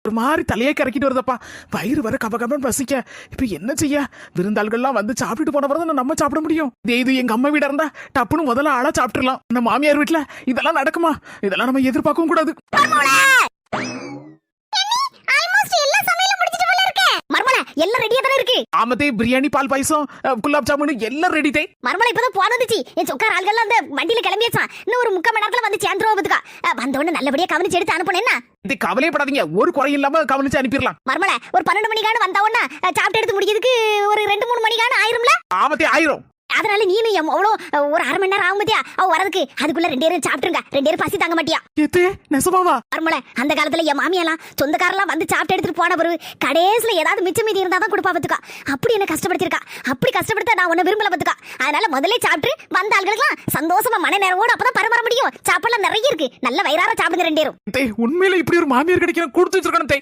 ஒரு மாதிரி தலையே கறக்கிட்டு வருதப்பா. வயிறு வர கபகபன்னு பசிக்க. இப்ப என்ன செய்ய? விருந்தாள்கள்லாம் வந்து சாப்பிட்டுட்டு போன பிறகு நம்ம சாப்பிட முடியும். இது எங்க அம்மா வீடா இருந்தா டப்புன்னு முதல்ல ஆளா சாப்பிட்டுலாம். நம்ம மாமியார் வீட்டுல இதெல்லாம் நடக்குமா? இதெல்லாம் நம்ம எதிர்பார்க்கவும் கூடாது. எல்லாம் ரெடியா தானே இருக்கு. ஆமதே, பிரியாணி, பால் பாயசம், குலாப் ஜாமுன் எல்லாம் ரெடி தே. மர்மலை இப்பதான் போன் வந்துச்சு. என் சொக்கார ஆள்கள் அந்த வண்டியில கிளம்பியாச்சான். இன்னும் ஒரு 3/4 மணி நேரத்துல வந்து சேர்ந்துருவோம். வந்தோடனே நல்லபடியா கவனிச்சு எடுத்து அனுப்பணும். என்ன இது கவலைப்படாதீங்க, ஒரு குறை இல்லாம கவனிச்சு அனுப்பிடலாம். மர்மலை ஒரு 12 மணிக்கான வந்தவொன்னா சாப்பிட்டு எடுத்து முடிக்கிறதுக்கு ஒரு 2-3 மணிக்கான ஆயிரும்ல. ஆமதே, ஆயிரும். அதனால நீனும் எவ்வளோ ஒரு 1/2 மணி நேரம் ஆகும் பத்தியா அவ வரதுக்கு. அதுக்குள்ள 2 பேரும் சாப்பிட்டுருங்க. 2 பேரும் பசி தாங்க மாட்டியா? ஏத்தே நெசமாவா? மர்மலை அந்த காலத்துல என் மாமியெல்லாம் சொந்தக்காரெல்லாம் வந்து சாப்பிட்டு எடுத்துட்டு போன பிறகு கடைசியில ஏதாவது மிச்சம் மீதி இருந்தா தான் கொடுப்பா பத்துக்கா. அப்படி என்ன கஷ்டப்படுத்திருக்கா. அப்படி கஷ்டப்படுத்த நான் உன்னை விரும்பல பத்துக்கா. அதனால முதல்ல சாப்பிட்டு வந்த ஆள்களுக்கெல்லாம் சந்தோஷமா மன நேரமோட அப்பதான் பரிமாற முடியும். சாப்பாடுலாம் நிறைய இருக்கு. நல்ல வயிறார சாப்பிடுங்க 2 பேரும். உண்மையில இப்படி ஒரு மாமியார் கிடைக்கிற கொடுத்து வச்சிருக்கணும் தே.